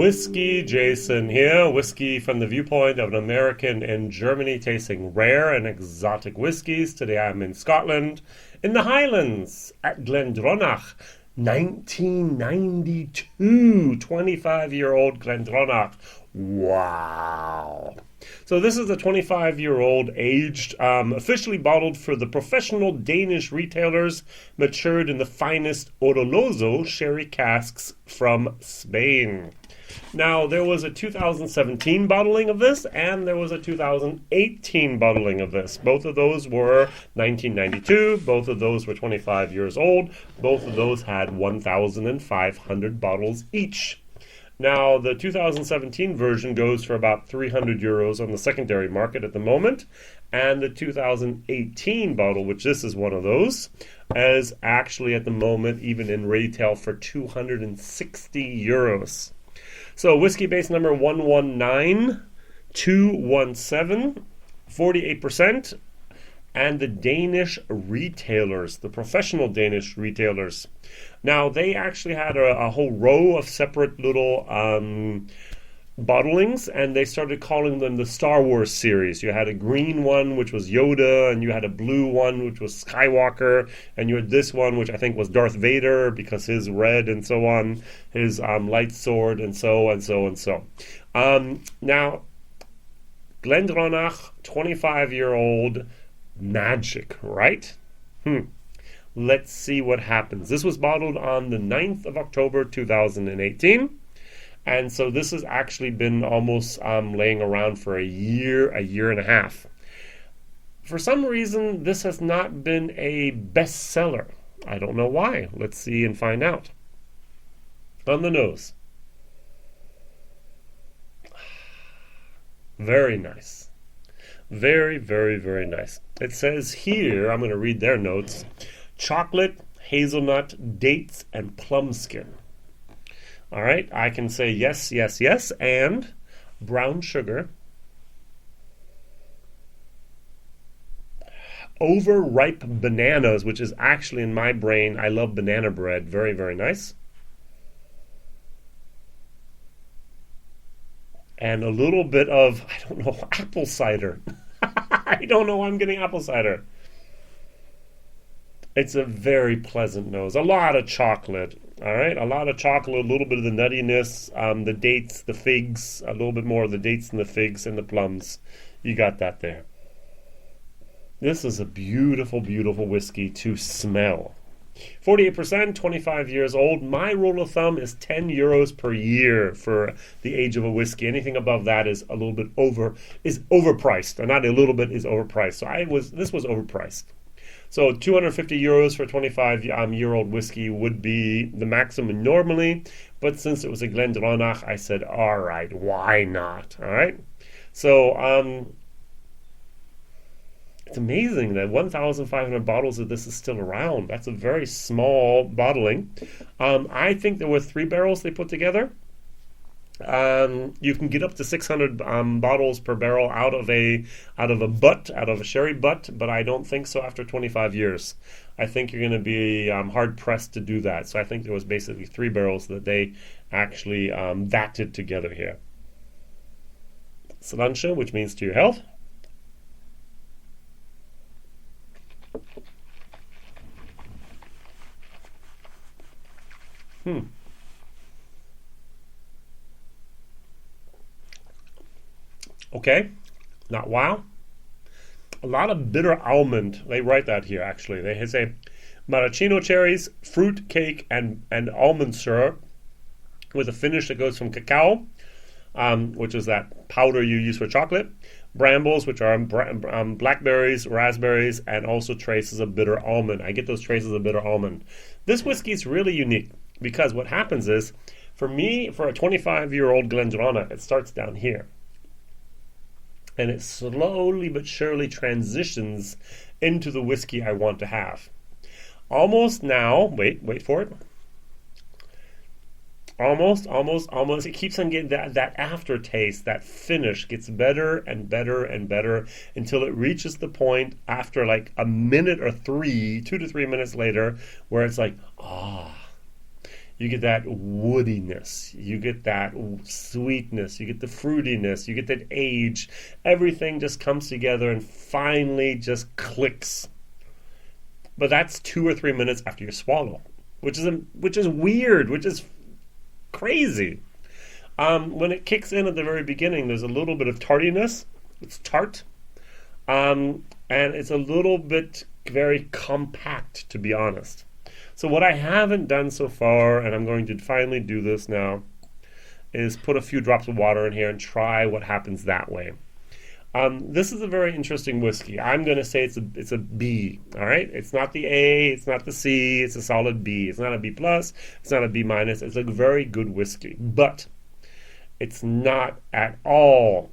WhiskyJason here, whiskey from the viewpoint of an American in Germany tasting rare and exotic whiskeys. Today I'm in Scotland, in the Highlands, at Glendronach, 1992, 25-year-old Glendronach. Wow. So this is a 25-year-old aged, officially bottled for the professional Danish retailers, matured in the finest Oloroso sherry casks from Spain. Now, there was a 2017 bottling of this, and there was a 2018 bottling of this. Both of those were 1992. Both of those were 25 years old. Both of those had 1,500 bottles each. Now, the 2017 version goes for about 300 euros on the secondary market at the moment, and the 2018 bottle, which this is one of those, is actually at the moment even in retail for 260 euros. So, whiskey base number 119217, 48%, and the Danish Retailers, the professional Danish Retailers. Now, they actually had a whole row of separate little bottlings, and they started calling them the Star Wars series. You had a green one, which was Yoda, and you had a blue one, which was Skywalker, and you had this one, which I think was Darth Vader, because his red and so on, his light sword, and so and so and so. Now, Glendronach, 25-year-old, magic, right? Let's see what happens. This was bottled on the 9th of October 2018. And so this has actually been almost laying around for a year and a half. For some reason, this has not been a bestseller. I don't know why. Let's see and find out. On the nose. Very nice. Very, very, very nice. It says here, I'm going to read their notes, chocolate, hazelnut, dates, and plum skin. All right, I can say yes, yes, yes, and brown sugar, overripe bananas, which is actually in my brain, I love banana bread, very, very nice. And a little bit of, I don't know, apple cider. I don't know why I'm getting apple cider. It's a very pleasant nose. A lot of chocolate, all right? A lot of chocolate, a little bit of the nuttiness, the dates, the figs, a little bit more of the dates and the figs and the plums. You got that there. This is a beautiful, beautiful whiskey to smell. 48%, 25 years old. My rule of thumb is 10 euros per year for the age of a whiskey. Anything above that is a little bit overpriced. Or not a little bit, is overpriced. So this was overpriced. So 250 euros for a 25-year-old whiskey would be the maximum normally. But since it was a Glendronach, I said, all right, why not? All right. So it's amazing that 1,500 bottles of this is still around. That's a very small bottling. I think there were 3 barrels they put together. You can get up to 600 bottles per barrel out of a sherry butt, but I don't think so after 25 years. I think you're going to be hard pressed to do that. So I think there was basically 3 barrels that they actually vatted together here. Sláinte, which means to your health. Okay, not wow. A lot of bitter almond. They write that here, actually. They say maraschino cherries, fruit cake, and almond syrup with a finish that goes from cacao, which is that powder you use for chocolate, brambles, which are blackberries, raspberries, and also traces of bitter almond. I get those traces of bitter almond. This whiskey is really unique because what happens is, for me, for a 25-year-old Glendronach, it starts down here. And it slowly but surely transitions into the whiskey I want to have. Almost now, wait for it. Almost. It keeps on getting that aftertaste, that finish gets better and better and better until it reaches the point after like a minute or 2 to 3 minutes later where it's like, You get that woodiness, you get that sweetness, you get the fruitiness, you get that age. Everything just comes together and finally just clicks. But that's 2 or 3 minutes after you swallow, which is weird, which is crazy. When it kicks in at the very beginning, there's a little bit of tartiness. It's tart. And it's a little bit very compact, to be honest. So what I haven't done so far, and I'm going to finally do this now, is put a few drops of water in here and try what happens that way. This is a very interesting whiskey. I'm going to say it's a B, all right? It's not the A, it's not the C, it's a solid B. It's not a B+, it's not a B-. It's a very good whiskey, but it's not at all,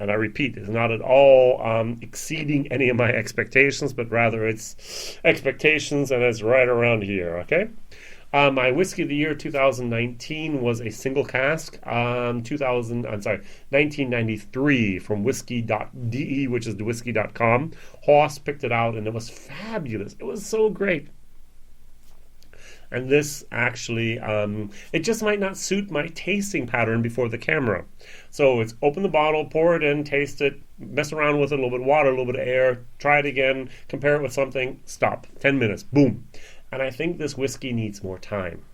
and I repeat, it's not at all exceeding any of my expectations, but rather it's expectations, and it's right around here, okay? My whiskey of the year 2019 was a single cask, 1993 from whiskey.de, which is the whiskey.com. Hoss picked it out, and it was fabulous. It was so great. And this actually, it just might not suit my tasting pattern before the camera. So it's open the bottle, pour it in, taste it, mess around with it, a little bit of water, a little bit of air, try it again, compare it with something, stop, 10 minutes, boom. And I think this whiskey needs more time.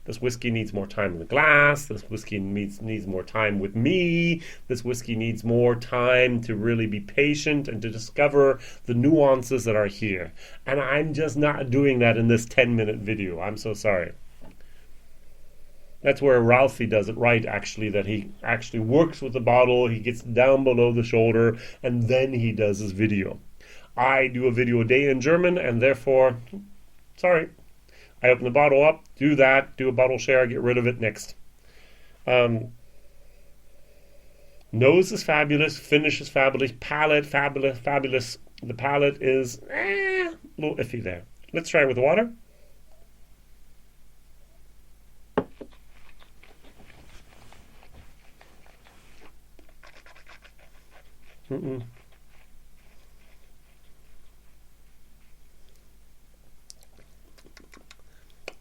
This whiskey needs more time in the glass. This whiskey needs more time with me. This whiskey needs more time to really be patient and to discover the nuances that are here. And I'm just not doing that in this 10-minute video. I'm so sorry. That's where Ralphie does it right, actually, that he actually works with the bottle, he gets down below the shoulder, and then he does his video. I do a video a day in German, and therefore, sorry. I open the bottle up, do that, do a bottle share, get rid of it, next. Nose is fabulous, finish is fabulous, palate, fabulous. The palate is a little iffy there. Let's try it with water.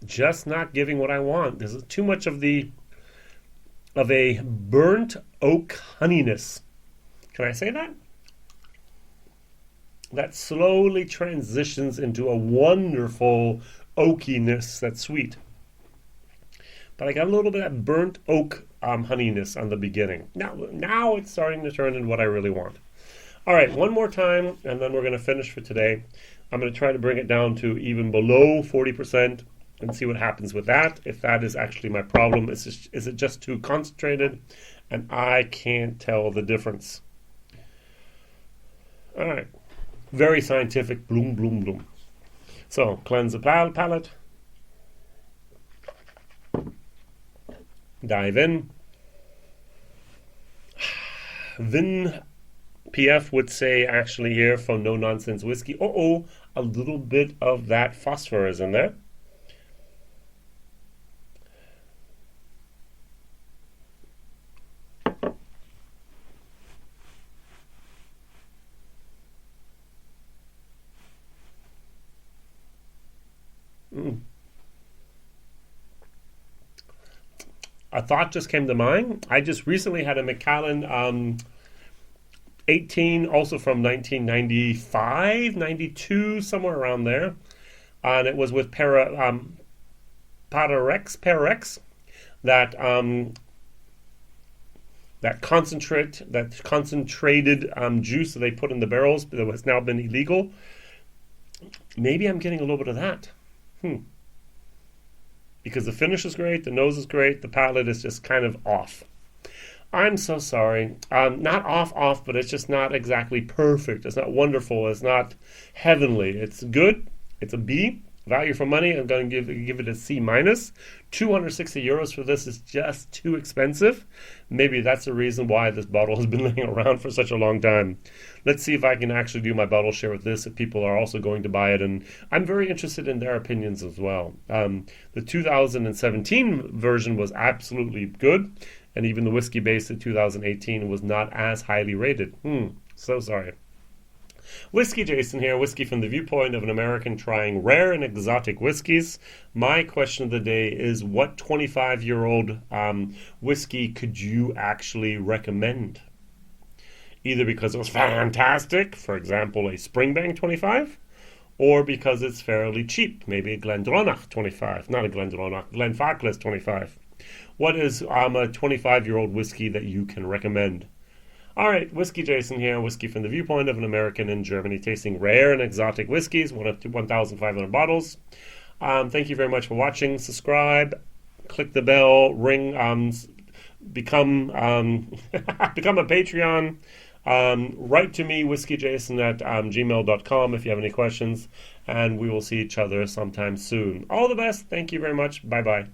Just not giving what I want. There's too much of a burnt oak honeyness. Can I say that? That slowly transitions into a wonderful oakiness that's sweet. But I got a little bit of that burnt oak honeyness on the beginning. Now it's starting to turn into what I really want. All right, one more time, and then we're going to finish for today. I'm going to try to bring it down to even below 40%. And see what happens with that. If that is actually my problem, is it just too concentrated and I can't tell the difference? All right. Very scientific. Bloom, bloom, bloom. So, cleanse the palate. Dive in. Vin PF would say, actually, here from No Nonsense Whiskey, a little bit of that phosphorus in there. A thought just came to mind. I just recently had a Macallan 18, also from 1995, 92, somewhere around there. And it was with Pararex, that concentrated juice that they put in the barrels that has now been illegal. Maybe I'm getting a little bit of that. Because the finish is great, the nose is great, the palate is just kind of off. I'm so sorry. Not off, but it's just not exactly perfect. It's not wonderful. It's not heavenly. It's good. It's a B. Value for money, I'm going to give it a C-. 260 euros for this is just too expensive. Maybe that's the reason why this bottle has been laying around for such a long time. Let's see if I can actually do my bottle share with this, if people are also going to buy it. And I'm very interested in their opinions as well. The 2017 version was absolutely good. And even the whiskey base in 2018 was not as highly rated. So sorry. Whiskey Jason here, whiskey from the viewpoint of an American trying rare and exotic whiskeys. My question of the day is, what 25-year-old whiskey could you actually recommend? Either because it was fantastic, for example, a Springbank 25, or because it's fairly cheap, maybe a Glendronach 25, not a Glendronach, Glenfarclas 25. What is a 25-year-old whiskey that you can recommend? All right, Whiskey Jason here, whiskey from the viewpoint of an American in Germany, tasting rare and exotic whiskeys, 1,500 bottles. Thank you very much for watching. Subscribe, click the bell, ring, become become a Patreon. Write to me, whiskeyjason at gmail.com if you have any questions, and we will see each other sometime soon. All the best. Thank you very much. Bye-bye.